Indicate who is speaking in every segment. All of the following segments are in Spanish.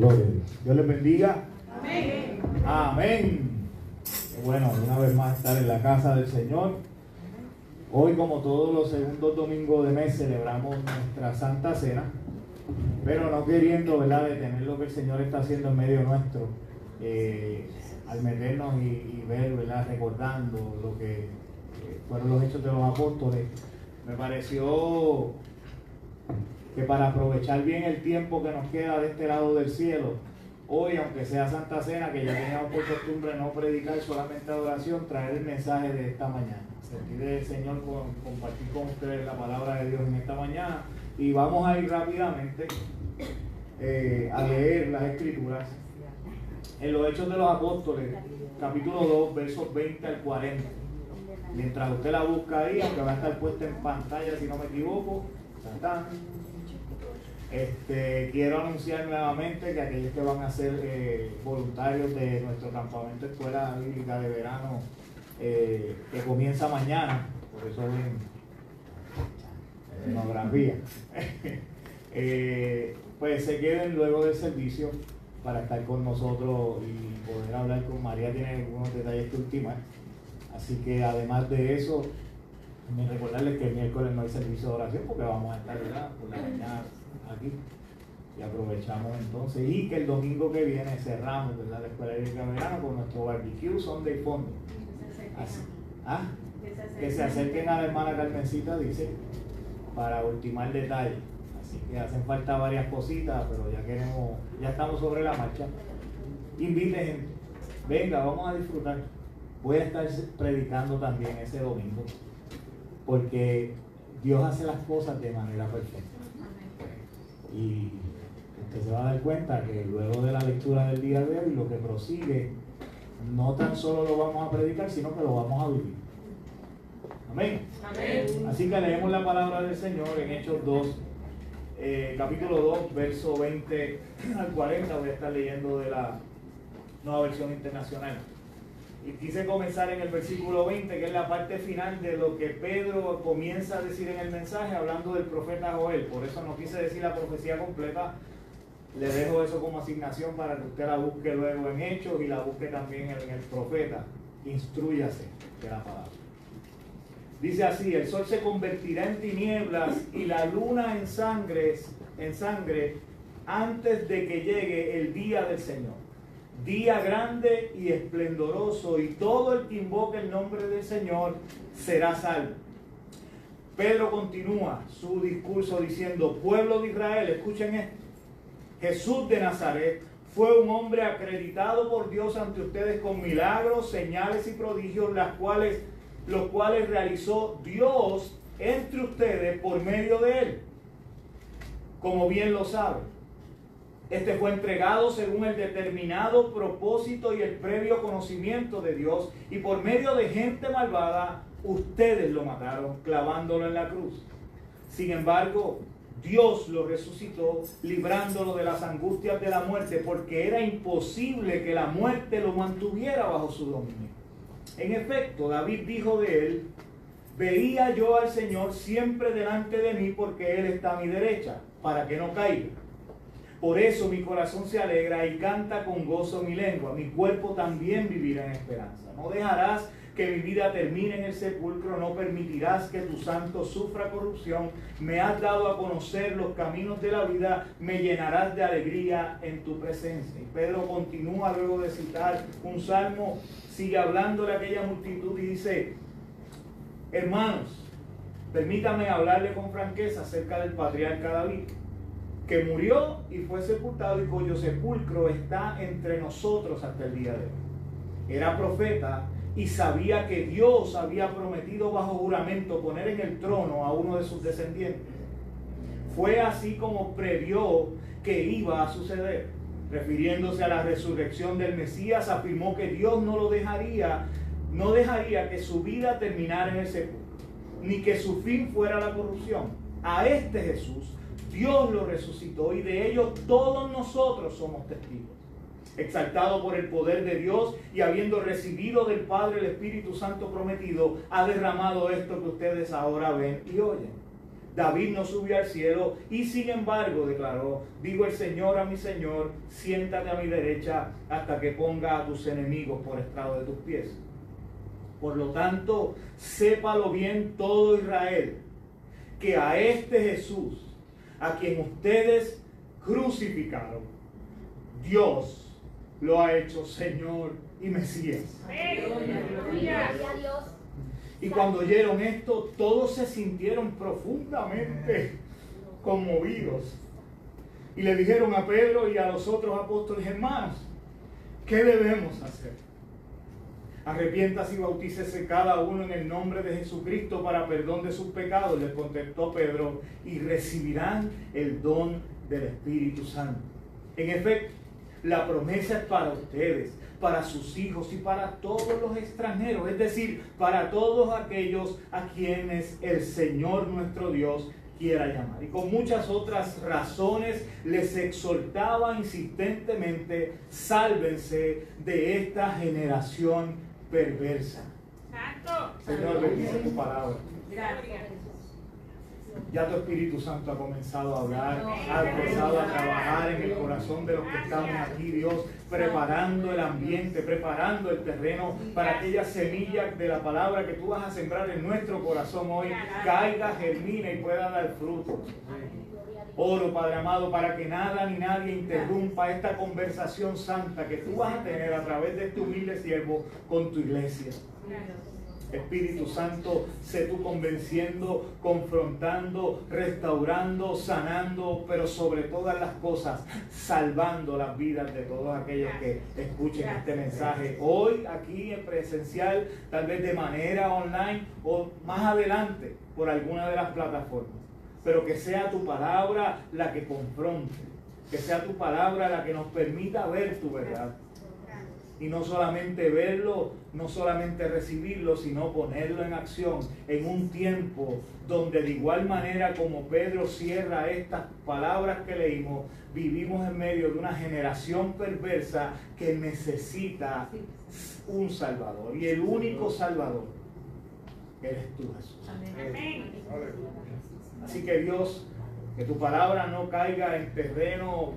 Speaker 1: Gloria a Dios. Dios les bendiga.
Speaker 2: Amén.
Speaker 1: Amén. Bueno, una vez más estar en la casa del Señor. Hoy, como todos los segundos domingos de mes, celebramos nuestra Santa Cena, pero no queriendo, ¿verdad?, detener lo que el Señor está haciendo en medio nuestro, al meternos y ver, ¿verdad?, recordando lo que fueron los hechos de los apóstoles. Me pareció que para aprovechar bien el tiempo que nos queda de este lado del cielo, hoy, aunque sea Santa Cena, que ya teníamos por costumbre no predicar solamente adoración, traer el mensaje de esta mañana. Sentir del Señor compartir con ustedes la palabra de Dios en esta mañana. Y vamos a ir rápidamente a leer las Escrituras en los Hechos de los Apóstoles, capítulo 2, versos 20 al 40. Mientras usted la busca ahí, aunque va a estar puesta en pantalla si no me equivoco, quiero anunciar nuevamente que aquellos que van a ser voluntarios de nuestro campamento Escuela Bíblica de Verano, que comienza mañana, por eso ven demografía, pues se queden luego del servicio para estar con nosotros y poder hablar con María. Tiene algunos detalles que ultimar, así que además de eso, recordarles que el miércoles no hay servicio de oración porque vamos a estar, ¿verdad?, por la mañana aquí, y aprovechamos entonces, y que el domingo que viene cerramos, ¿verdad?, la Escuela Bíblica de Verano con nuestro barbecue Sunday Fondo. Que se acerquen a la hermana Carmencita, dice, para ultimar detalles. Así que hacen falta varias cositas, pero ya estamos sobre la marcha. Invite gente, venga, vamos a disfrutar. Voy a estar predicando también ese domingo, porque Dios hace las cosas de manera perfecta. Y usted se va a dar cuenta que luego de la lectura del día de hoy, lo que prosigue, no tan solo lo vamos a predicar, sino que lo vamos a vivir. Amén. Amén. Así que leemos la palabra del Señor en Hechos 2, capítulo 2, verso 20 al 40. Voy a estar leyendo de la Nueva Versión Internacional. Y quise comenzar en el versículo 20, que es la parte final de lo que Pedro comienza a decir en el mensaje, hablando del profeta Joel. Por eso no quise decir la profecía completa. Le dejo eso como asignación para que usted la busque luego en Hechos y la busque también en el profeta. Instrúyase de la palabra. Dice así: el sol se convertirá en tinieblas y la luna en sangre antes de que llegue el día del Señor. Día grande y esplendoroso, y todo el que invoque el nombre del Señor será salvo. Pedro continúa su discurso diciendo: pueblo de Israel, escuchen esto. Jesús de Nazaret fue un hombre acreditado por Dios ante ustedes con milagros, señales y prodigios, los cuales realizó Dios entre ustedes por medio de él. Como bien lo saben, este fue entregado según el determinado propósito y el previo conocimiento de Dios, y por medio de gente malvada, ustedes lo mataron clavándolo en la cruz. Sin embargo, Dios lo resucitó, librándolo de las angustias de la muerte, porque era imposible que la muerte lo mantuviera bajo su dominio. En efecto, David dijo de él: veía yo al Señor siempre delante de mí, porque Él está a mi derecha, para que no caiga. Por eso mi corazón se alegra y canta con gozo mi lengua. Mi cuerpo también vivirá en esperanza. No dejarás que mi vida termine en el sepulcro, no permitirás que tu santo sufra corrupción. Me has dado a conocer los caminos de la vida, me llenarás de alegría en tu presencia. Y Pedro continúa luego de citar un salmo, sigue hablando de aquella multitud y dice: hermanos, permítame hablarle con franqueza acerca del patriarca David, que murió y fue sepultado, y cuyo sepulcro está entre nosotros hasta el día de hoy. Era profeta y sabía que Dios había prometido bajo juramento poner en el trono a uno de sus descendientes. Fue así como previó que iba a suceder. Refiriéndose a la resurrección del Mesías, afirmó que Dios no dejaría que su vida terminara en el sepulcro, ni que su fin fuera la corrupción. A este Jesús Dios lo resucitó, y de ello todos nosotros somos testigos. Exaltado por el poder de Dios y habiendo recibido del Padre el Espíritu Santo prometido, ha derramado esto que ustedes ahora ven y oyen. David no subió al cielo y sin embargo declaró, digo el Señor a mi Señor, siéntate a mi derecha hasta que ponga a tus enemigos por estrado de tus pies. Por lo tanto, sépalo bien todo Israel, que a este Jesús, a quien ustedes crucificaron, Dios lo ha hecho Señor y Mesías.
Speaker 2: Gloria a Dios.
Speaker 1: Y cuando oyeron esto, todos se sintieron profundamente conmovidos. Y le dijeron a Pedro y a los otros apóstoles: hermanos, ¿qué debemos hacer? Arrepiéntase y bautícese cada uno en el nombre de Jesucristo para perdón de sus pecados, les contestó Pedro, y recibirán el don del Espíritu Santo. En efecto, la promesa es para ustedes, para sus hijos y para todos los extranjeros, es decir, para todos aquellos a quienes el Señor nuestro Dios quiera llamar. Y con muchas otras razones les exhortaba insistentemente: sálvense de esta generación perversa.
Speaker 3: Santo.
Speaker 1: Señor, bendice tu palabra.
Speaker 3: Gracias.
Speaker 1: Ya tu Espíritu Santo ha comenzado a hablar, ha empezado a trabajar en el corazón de los que estamos aquí, Dios, preparando el ambiente, preparando el terreno para aquella semilla de la palabra que tú vas a sembrar en nuestro corazón hoy, caiga, germine y pueda dar fruto. Oro, Padre amado, para que nada ni nadie interrumpa esta conversación santa que tú vas a tener a través de este humilde siervo con tu iglesia. Espíritu Santo, sé tú convenciendo, confrontando, restaurando, sanando, pero sobre todas las cosas, salvando las vidas de todos aquellos que escuchen este mensaje hoy, aquí en presencial, tal vez de manera online o más adelante por alguna de las plataformas. Pero que sea tu palabra la que confronte, que sea tu palabra la que nos permita ver tu verdad. Y no solamente verlo, no solamente recibirlo, sino ponerlo en acción en un tiempo donde de igual manera como Pedro cierra estas palabras que leímos, vivimos en medio de una generación perversa que necesita un Salvador. Y el único Salvador eres tú, Jesús.
Speaker 3: Amén.
Speaker 1: Así que Dios, que tu palabra no caiga en terreno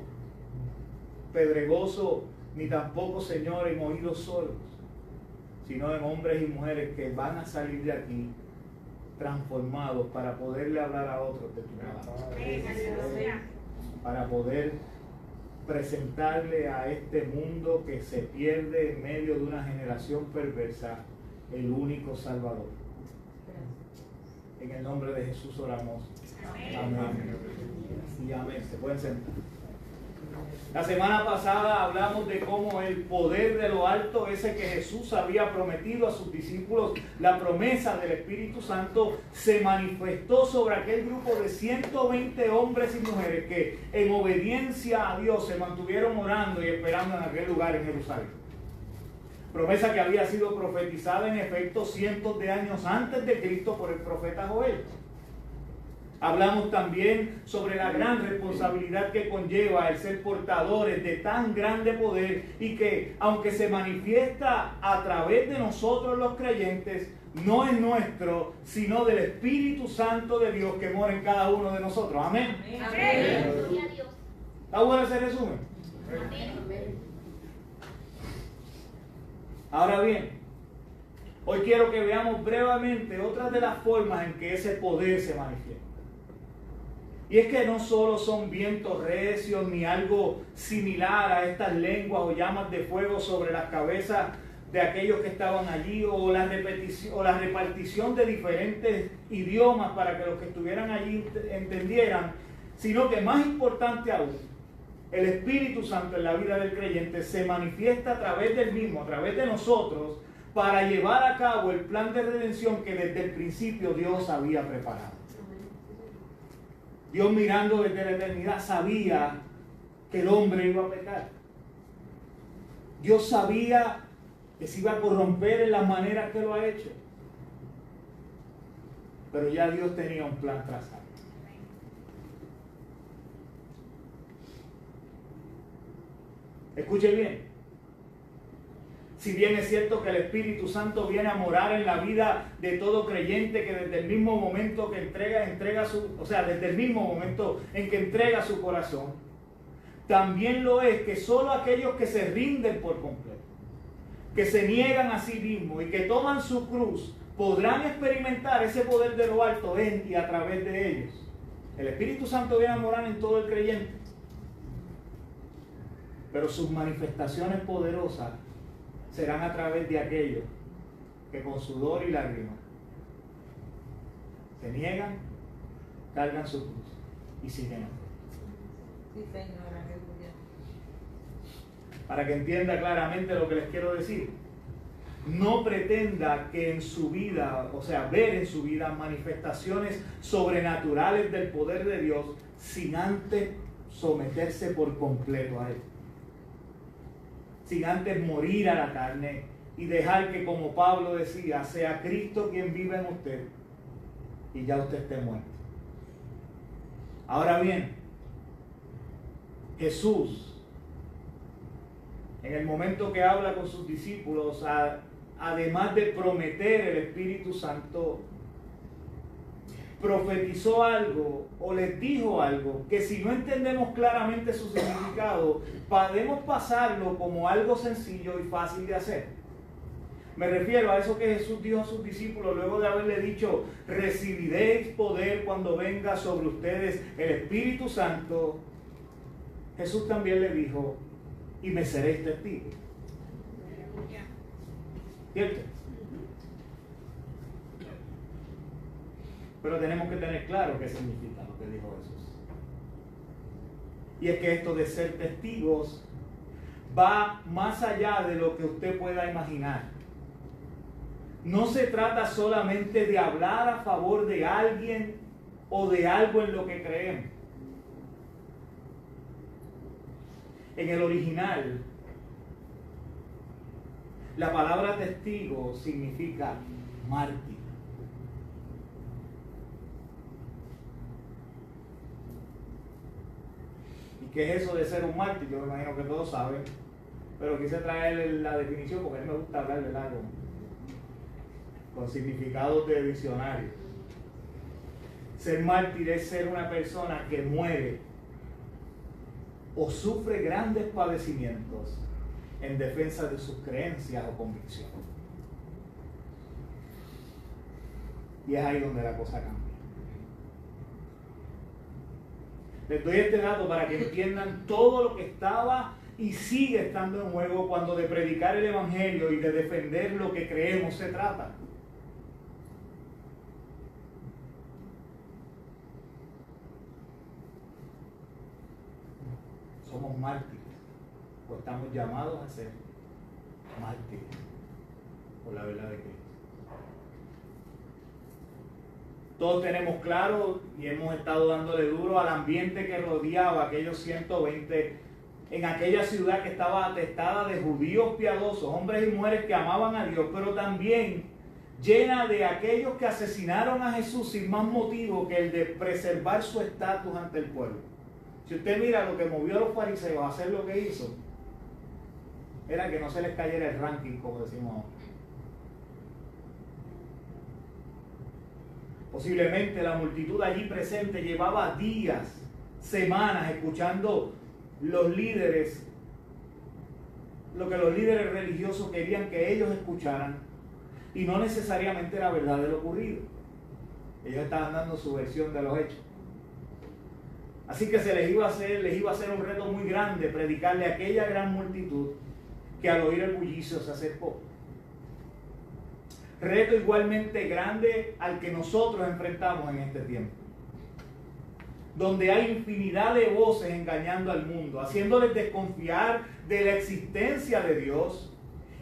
Speaker 1: pedregoso, ni tampoco, Señor, en oídos sordos, sino en hombres y mujeres que van a salir de aquí transformados para poderle hablar a otros de tu palabra, para poder presentarle a este mundo que se pierde en medio de una generación perversa el único Salvador. En el nombre de Jesús oramos. Amén. Y amén. Se pueden sentar. La semana pasada hablamos de cómo el poder de lo alto, ese que Jesús había prometido a sus discípulos, la promesa del Espíritu Santo, se manifestó sobre aquel grupo de 120 hombres y mujeres que en obediencia a Dios se mantuvieron orando y esperando en aquel lugar en Jerusalén. Promesa que había sido profetizada en efecto cientos de años antes de Cristo por el profeta Joel. Hablamos también sobre la gran responsabilidad que conlleva el ser portadores de tan grande poder y que, aunque se manifiesta a través de nosotros los creyentes, no es nuestro, sino del Espíritu Santo de Dios que mora en cada uno de nosotros. Amén.
Speaker 2: Amén. Gloria a Dios.
Speaker 1: ¿Está bueno ese resumen?
Speaker 2: Amén.
Speaker 1: Ahora bien, hoy quiero que veamos brevemente otras de las formas en que ese poder se manifiesta. Y es que no solo son vientos recios ni algo similar a estas lenguas o llamas de fuego sobre las cabezas de aquellos que estaban allí, o la repartición de diferentes idiomas para que los que estuvieran allí entendieran, sino que más importante aún, el Espíritu Santo en la vida del creyente se manifiesta a través del mismo, a través de nosotros, para llevar a cabo el plan de redención que desde el principio Dios había preparado. Dios, mirando desde la eternidad, sabía que el hombre iba a pecar. Dios sabía que se iba a corromper en las maneras que lo ha hecho. Pero ya Dios tenía un plan trazado. Escuche bien. Si bien es cierto que el Espíritu Santo viene a morar en la vida de todo creyente, que desde el mismo momento que desde el mismo momento en que entrega su corazón, también lo es que solo aquellos que se rinden por completo, que se niegan a sí mismos y que toman su cruz, podrán experimentar ese poder de lo alto en y a través de ellos. El Espíritu Santo viene a morar en todo el creyente, pero sus manifestaciones poderosas serán a través de aquellos que con sudor y lágrimas se niegan, cargan su cruz y siguen a
Speaker 4: Sí, Señor, aleluya.
Speaker 1: Para que entienda claramente lo que les quiero decir, no pretenda que en su vida, ver en su vida manifestaciones sobrenaturales del poder de Dios sin antes someterse por completo a Él. Sin antes morir a la carne y dejar que, como Pablo decía, sea Cristo quien vive en usted y ya usted esté muerto. Ahora bien, Jesús, en el momento que habla con sus discípulos, además de prometer el Espíritu Santo, profetizó algo o les dijo algo que, si no entendemos claramente su significado, podemos pasarlo como algo sencillo y fácil de hacer. Me refiero a eso que Jesús dijo a sus discípulos luego de haberle dicho: recibiréis poder cuando venga sobre ustedes el Espíritu Santo. Jesús también le dijo: y me seréis testigos. ¿Cierto? Pero tenemos que tener claro qué significa lo que dijo Jesús. Y es que esto de ser testigos va más allá de lo que usted pueda imaginar. No se trata solamente de hablar a favor de alguien o de algo en lo que creemos. En el original, la palabra testigo significa mártir. ¿Y qué es eso de ser un mártir? Yo me imagino que todos saben, pero quise traer la definición porque a mí me gusta hablar de algo con significados de diccionario. Ser mártir es ser una persona que muere o sufre grandes padecimientos en defensa de sus creencias o convicciones. Y es ahí donde la cosa cambia. Les doy este dato para que entiendan todo lo que estaba y sigue estando en juego cuando de predicar el Evangelio y de defender lo que creemos se trata. Somos mártires, o estamos llamados a ser mártires por la verdad de Cristo. Todos tenemos claro y hemos estado dándole duro al ambiente que rodeaba aquellos 120 en aquella ciudad que estaba atestada de judíos piadosos, hombres y mujeres que amaban a Dios, pero también llena de aquellos que asesinaron a Jesús sin más motivo que el de preservar su estatus ante el pueblo. Si usted mira lo que movió a los fariseos a hacer lo que hizo, era que no se les cayera el ranking, como decimos ahora. Posiblemente la multitud allí presente llevaba días, semanas, escuchando los líderes, lo que los líderes religiosos querían que ellos escucharan, y no necesariamente era verdad de lo ocurrido. Ellos estaban dando su versión de los hechos. Así que les iba a hacer un reto muy grande predicarle a aquella gran multitud que al oír el bullicio se acercó. Reto igualmente grande al que nosotros enfrentamos en este tiempo, donde hay infinidad de voces engañando al mundo, haciéndoles desconfiar de la existencia de Dios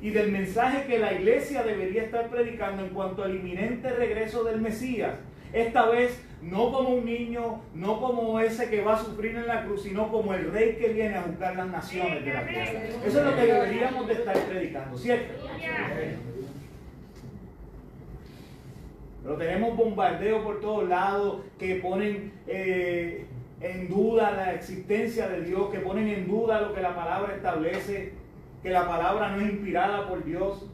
Speaker 1: y del mensaje que la iglesia debería estar predicando en cuanto al inminente regreso del Mesías. Esta vez no como un niño, no como ese que va a sufrir en la cruz, sino como el rey que viene a juzgar las naciones de la tierra. Eso es lo que deberíamos de estar predicando, ¿cierto? Pero tenemos bombardeo por todos lados que ponen en duda la existencia de Dios, que ponen en duda lo que la palabra establece. que la palabra no es inspirada por Dios.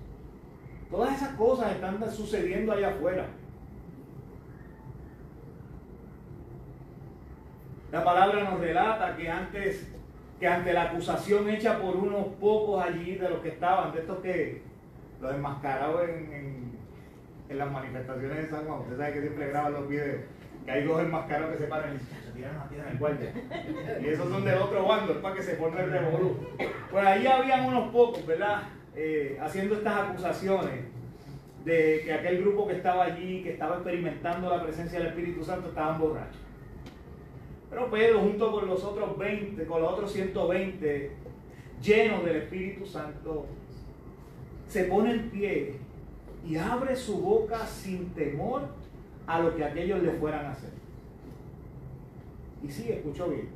Speaker 1: Todas esas cosas están sucediendo allá afuera. La palabra nos relata que ante la acusación hecha por unos pocos allí de los que estaban, de estos que los enmascarados en las manifestaciones de San Juan, usted sabe que siempre graban los videos, que hay dos enmascarados que se paran y dicen, se tiran una piedra en el guardia. Y esos son del otro bando, es para que se forme el revolú. Pues ahí habían unos pocos, ¿verdad? Haciendo estas acusaciones de que aquel grupo que estaba allí, que estaba experimentando la presencia del Espíritu Santo, estaban borrachos. Pero Pedro, junto con los otros 20, con los otros 120, llenos del Espíritu Santo, se pone en pie y abre su boca sin temor a lo que aquellos le fueran a hacer. Y sí, escuchó bien.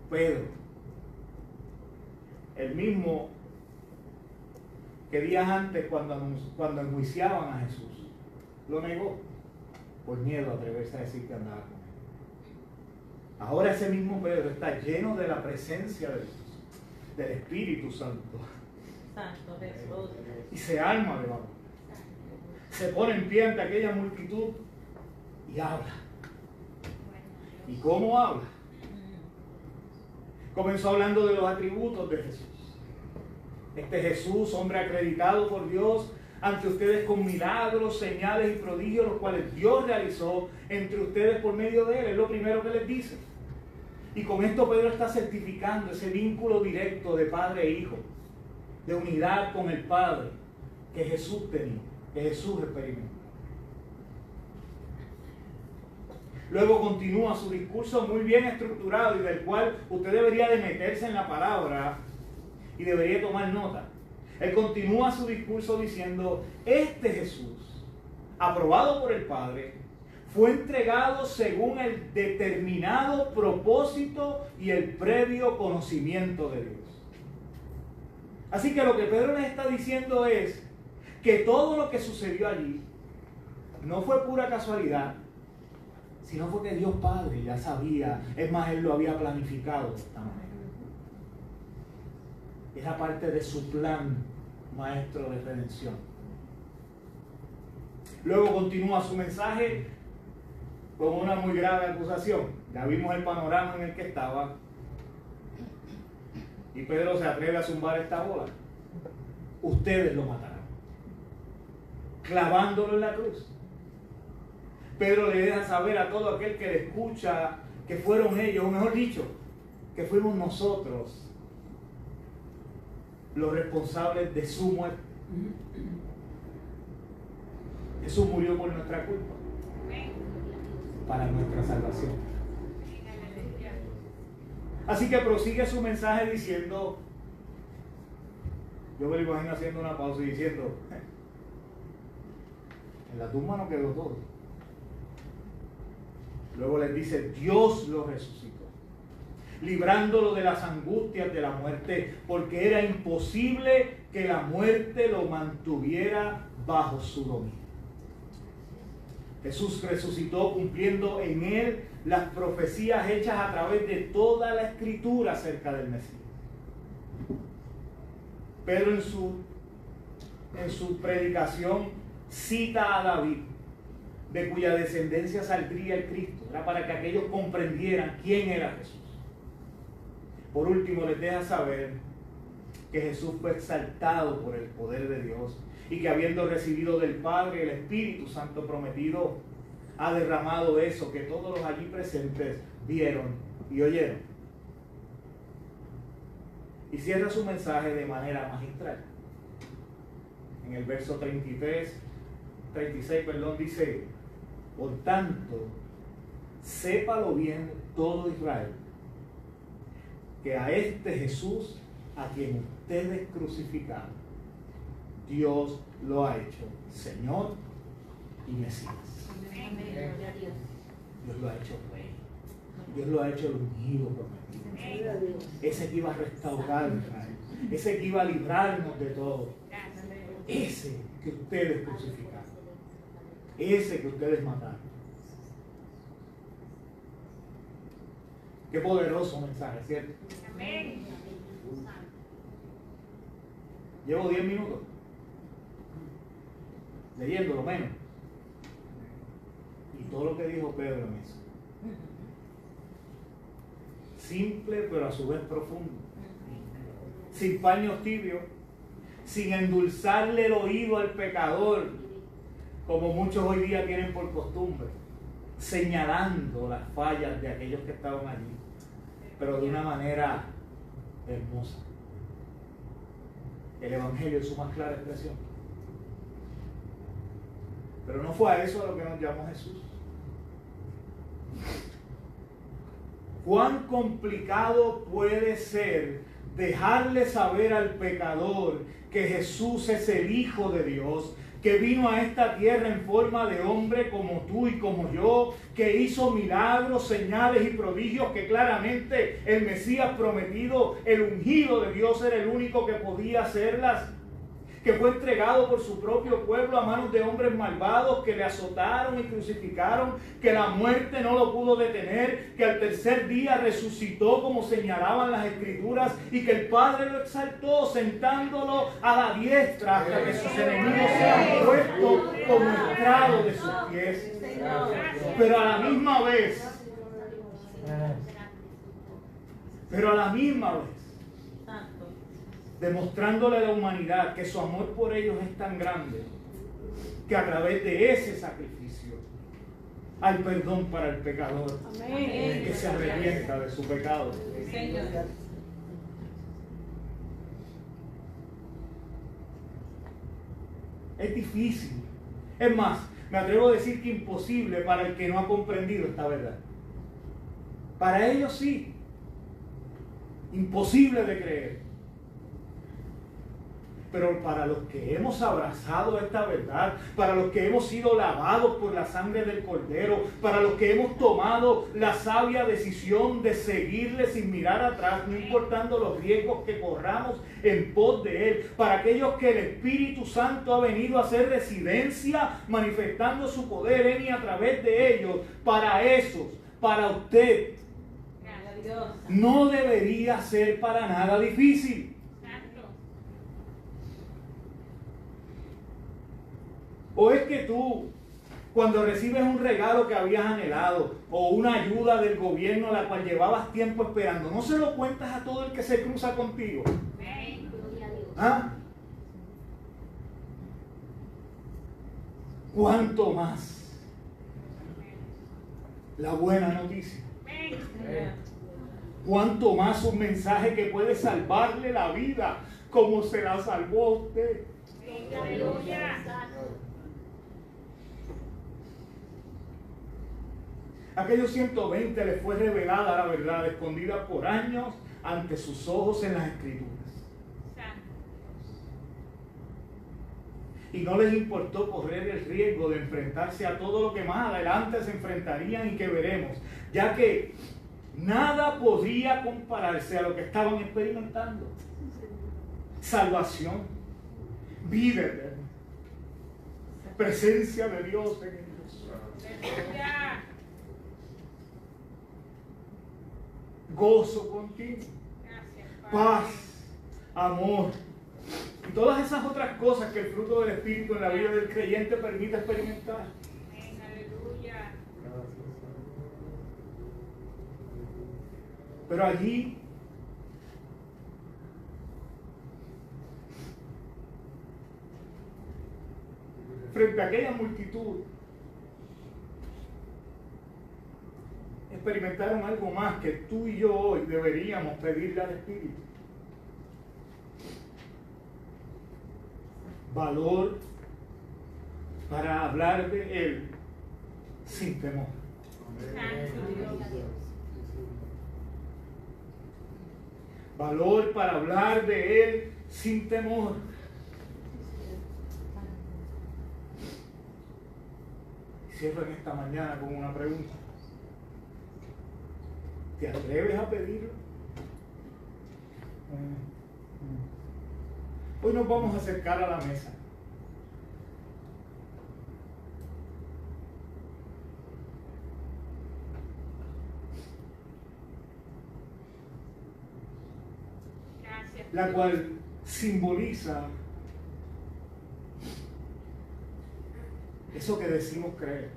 Speaker 1: Pedro, el mismo que días antes cuando enjuiciaban a Jesús, lo negó por miedo a atreverse a decir que andaba con él. Ahora ese mismo Pedro está lleno de la presencia de Dios, del Espíritu Santo.
Speaker 4: Santo Jesús.
Speaker 1: Y se arma de valor. Se pone en pie ante aquella multitud y habla. ¿Y cómo habla? Comenzó hablando de los atributos de Jesús. Este Jesús, hombre acreditado por Dios ante ustedes con milagros, señales y prodigios, los cuales Dios realizó entre ustedes por medio de él. Es lo primero que les dice. Y con esto Pedro está certificando ese vínculo directo de padre e hijo, de unidad con el Padre que Jesús tenía, que Jesús experimentó. Luego continúa su discurso muy bien estructurado y del cual usted debería de meterse en la palabra y debería tomar nota. Él continúa su discurso diciendo, este Jesús, aprobado por el Padre, fue entregado según el determinado propósito y el previo conocimiento de Dios. Así que lo que Pedro les está diciendo es que todo lo que sucedió allí no fue pura casualidad, sino fue que Dios Padre ya sabía, es más, Él lo había planificado de esta manera. Era parte de su plan maestro de redención. Luego continúa su mensaje con una muy grave acusación. Ya vimos el panorama en el que estaba. Y Pedro se atreve a zumbar esta bola. Ustedes lo matarán, clavándolo en la cruz. Pedro le deja saber a todo aquel que le escucha que fueron ellos, o mejor dicho, que fuimos nosotros los responsables de su muerte. Jesús murió por nuestra culpa, para nuestra salvación. Así que prosigue su mensaje diciendo, yo me lo imagino haciendo una pausa y diciendo, en la tumba no quedó todo. Luego les dice, Dios lo resucitó, librándolo de las angustias de la muerte, porque era imposible que la muerte lo mantuviera bajo su dominio. Jesús resucitó cumpliendo en él las profecías hechas a través de toda la Escritura acerca del Mesías. Pedro en su predicación cita a David, de cuya descendencia saldría el Cristo. Era para que aquellos comprendieran quién era Jesús. Por último, les deja saber que Jesús fue exaltado por el poder de Dios y que habiendo recibido del Padre el Espíritu Santo prometido, ha derramado eso que todos los allí presentes vieron y oyeron. Y cierra su mensaje de manera magistral. En el verso 36, dice, por tanto, sépalo bien todo Israel, que a este Jesús, a quien ustedes crucificaron, Dios lo ha hecho Señor y Mesías. Dios lo ha hecho Rey. Dios lo ha hecho el ungido prometido. Ese que iba a restaurar a Israel. Ese que iba a librarnos de todo. Ese que ustedes crucificaron. Ese que ustedes mataron. Qué poderoso mensaje, ¿cierto?
Speaker 3: Amén.
Speaker 1: Llevo 10 minutos leyendo lo menos. Y todo lo que dijo Pedro en eso. Simple pero a su vez profundo. Sin paños tibios, sin endulzarle el oído al pecador, como muchos hoy día tienen por costumbre, señalando las fallas de aquellos que estaban allí, pero de una manera hermosa. El Evangelio es su más clara expresión. Pero no fue a eso a lo que nos llamó Jesús. ¿Cuán complicado puede ser dejarle saber al pecador que Jesús es el Hijo de Dios, que vino a esta tierra en forma de hombre como tú y como yo, que hizo milagros, señales y prodigios, que claramente el Mesías prometido, el ungido de Dios, era el único que podía hacerlas? Que fue entregado por su propio pueblo a manos de hombres malvados que le azotaron y crucificaron, que la muerte no lo pudo detener, que al tercer día resucitó como señalaban las Escrituras y que el Padre lo exaltó sentándolo a la diestra hasta que sus enemigos sean puestos como estrado de sus pies. Pero a la misma vez, demostrándole a la humanidad que su amor por ellos es tan grande, que a través de ese sacrificio hay perdón para el pecador. Amén. Que se arrepienta de su pecado. Señor. Es difícil. Es más, me atrevo a decir que imposible para el que no ha comprendido esta verdad. Para ellos sí. Imposible de creer. Pero para los que hemos abrazado esta verdad, para los que hemos sido lavados por la sangre del Cordero, para los que hemos tomado la sabia decisión de seguirle sin mirar atrás, no importando los riesgos que corramos en pos de Él, para aquellos que el Espíritu Santo ha venido a hacer residencia, manifestando su poder en y a través de ellos, para esos, para usted, no debería ser para nada difícil. ¿O es que tú, cuando recibes un regalo que habías anhelado o una ayuda del gobierno a la cual llevabas tiempo esperando, no se lo cuentas a todo el que se cruza contigo? ¿Ah? ¿Cuánto más la buena noticia? ¿Cuánto más un mensaje que puede salvarle la vida como se la salvó a usted?
Speaker 3: Aleluya.
Speaker 1: Aquellos 120 les fue revelada la verdad, escondida por años ante sus ojos en las Escrituras. Y no les importó correr el riesgo de enfrentarse a todo lo que más adelante se enfrentarían y que veremos, ya que nada podría compararse a lo que estaban experimentando. Salvación, vida eterna, presencia de Dios en ellos. Gozo continuo, paz, amor y todas esas otras cosas que el fruto del Espíritu en la vida del creyente permite experimentar.
Speaker 3: Aleluya.
Speaker 1: Pero allí frente a aquella multitud experimentaron algo más que tú y yo hoy deberíamos pedirle al Espíritu. Valor para hablar de Él sin temor. Valor para hablar de Él sin temor. Cierro en esta mañana con una pregunta. ¿Te atreves a pedirlo? Hoy nos vamos a acercar a la mesa. La cual simboliza eso que decimos creer.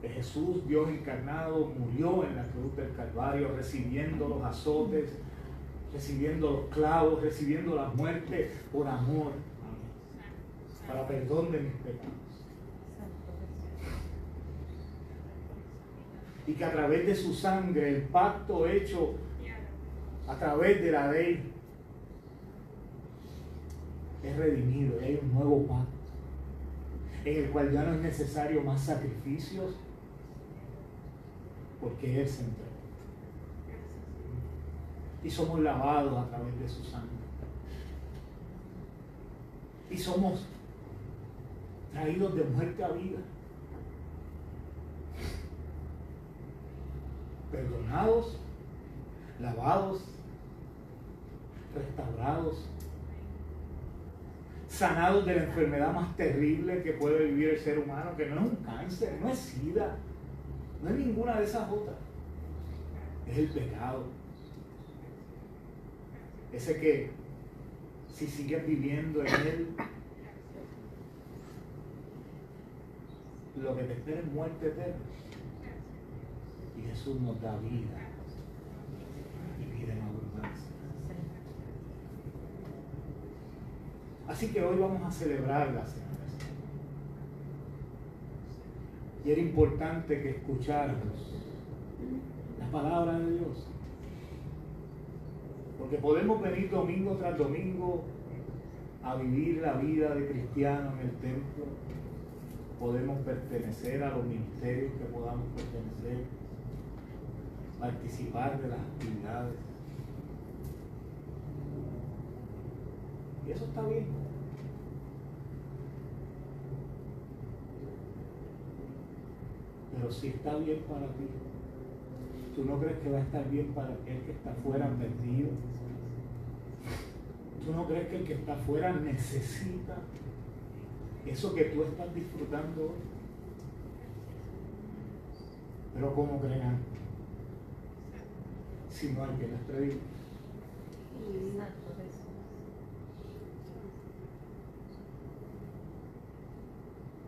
Speaker 1: Que Jesús, Dios encarnado, murió en la cruz del Calvario, recibiendo los azotes, recibiendo los clavos, recibiendo la muerte por amor, para perdón de mis pecados. Y que a través de su sangre, el pacto hecho a través de la ley, es redimido y hay un nuevo pacto en el cual ya no es necesario más sacrificios, porque Él se entregó. Y somos lavados a través de su sangre. Y somos traídos de muerte a vida. Perdonados, lavados, restaurados, sanados de la enfermedad más terrible que puede vivir el ser humano, que no es un cáncer, no es SIDA, no es ninguna de esas otras. Es el pecado. Ese que, si sigues viviendo en él, lo que te espera es muerte eterna. Y Jesús nos da vida y vida en abundancia. Así que hoy vamos a celebrar la cena. Y era importante que escucháramos la palabra de Dios. Porque podemos venir domingo tras domingo a vivir la vida de cristiano en el templo. Podemos pertenecer a los ministerios que podamos pertenecer, participar de las actividades. Y eso está bien. Pero si está bien para ti, ¿tú no crees que va a estar bien para aquel que está afuera perdido? ¿Tú no crees que el que está afuera necesita eso que tú estás disfrutando hoy? Pero ¿cómo crean? Si no hay que les predique.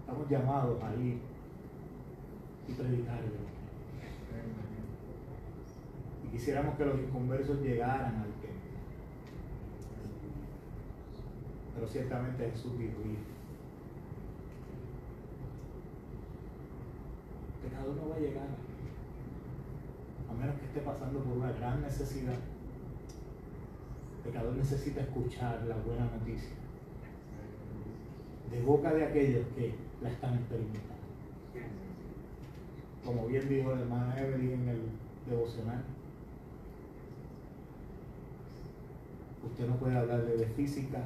Speaker 1: Estamos llamados a ir y predicarle. Y quisiéramos que los inconversos llegaran al templo. Pero ciertamente Jesús dijo: el pecador no va a llegar, a menos que esté pasando por una gran necesidad. El pecador necesita escuchar la buena noticia de boca de aquellos que la están experimentando. Como bien dijo la hermana Evelyn en el devocional, usted no puede hablarle de física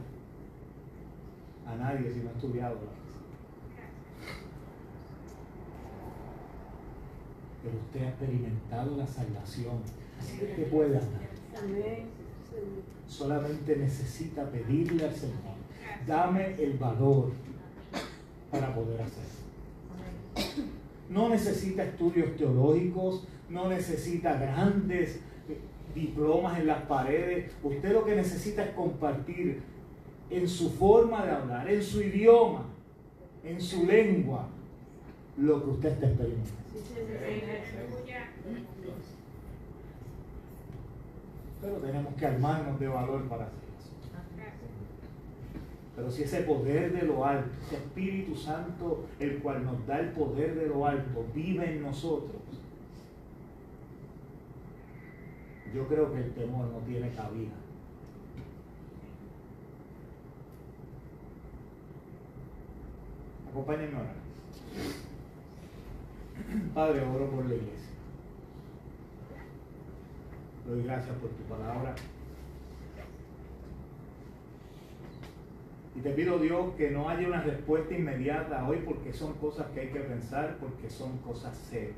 Speaker 1: a nadie si no ha estudiado la física. Pero usted ha experimentado la salvación, así que usted puede hablar. Solamente necesita pedirle al Señor: dame el valor para poder hacerlo. No necesita estudios teológicos, no necesita grandes diplomas en las paredes. Usted lo que necesita es compartir en su forma de hablar, en su idioma, en su lengua, lo que usted está experimentando. Pero tenemos que armarnos de valor para hacer eso. Pero si ese poder de lo alto, ese Espíritu Santo, el cual nos da el poder de lo alto, vive en nosotros, yo creo que el temor no tiene cabida. Acompáñenme a orar. Padre, oro por la iglesia. Doy gracias por tu palabra. Y te pido, Dios, que no haya una respuesta inmediata hoy, porque son cosas que hay que pensar, porque son cosas serias.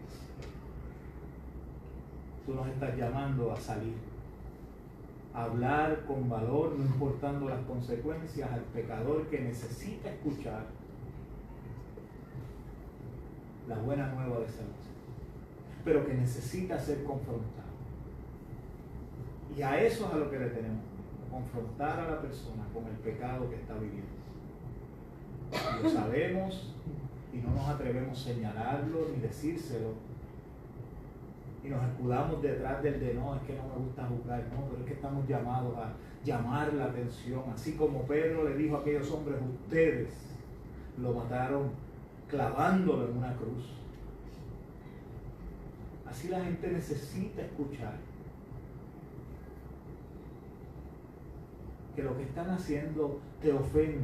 Speaker 1: Tú nos estás llamando a salir, a hablar con valor, no importando las consecuencias, al pecador que necesita escuchar la buena nueva de salvación, pero que necesita ser confrontado. Y a eso es a lo que le tenemos. confrontar a la persona con el pecado que está viviendo. Lo sabemos y no nos atrevemos a señalarlo ni decírselo. Y nos escudamos detrás del de no, es que no me gusta juzgar, no, pero es que estamos llamados a llamar la atención. Así como Pedro le dijo a aquellos hombres, ustedes lo mataron clavándolo en una cruz. Así la gente necesita escuchar que lo que están haciendo te ofende,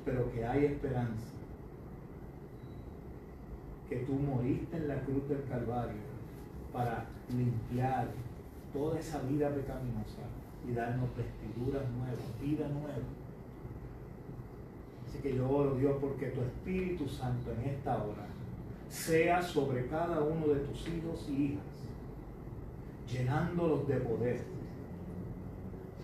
Speaker 1: pero que hay esperanza, que tú moriste en la cruz del Calvario para limpiar toda esa vida pecaminosa y darnos vestiduras nuevas, vida nueva. Así que yo oro, Dios, porque tu Espíritu Santo en esta hora sea sobre cada uno de tus hijos y hijas, llenándolos de poder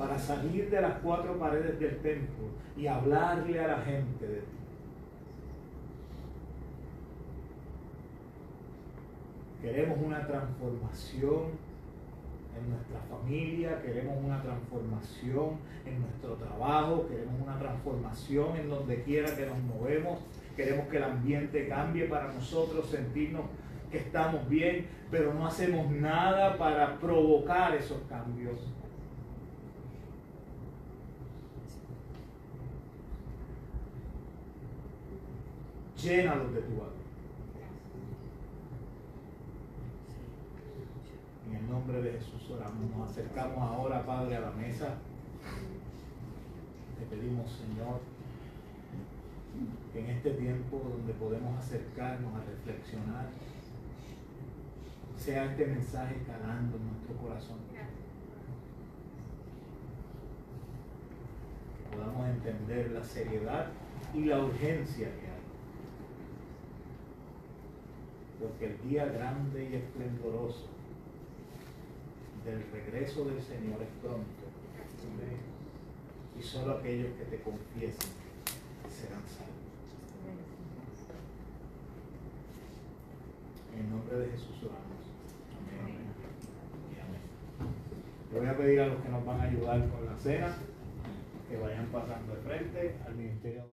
Speaker 1: para salir de las cuatro paredes del templo y hablarle a la gente de ti. Queremos una transformación en nuestra familia, queremos una transformación en nuestro trabajo, queremos una transformación en donde quiera que nos movemos, queremos que el ambiente cambie para nosotros, sentirnos que estamos bien, pero no hacemos nada para provocar esos cambios. Llénalos de tu alma. En el nombre de Jesús oramos. Nos acercamos ahora, Padre, a la mesa. Te pedimos, Señor, que en este tiempo donde podemos acercarnos a reflexionar, sea este mensaje calando en nuestro corazón. Que podamos entender la seriedad y la urgencia que hay. Porque el día grande y esplendoroso del regreso del Señor es pronto. Y solo aquellos que te confiesen serán salvos. En el nombre de Jesús oramos. Amén. Y amén. Le voy a pedir a los que nos van a ayudar con la cena que vayan pasando de frente al ministerio.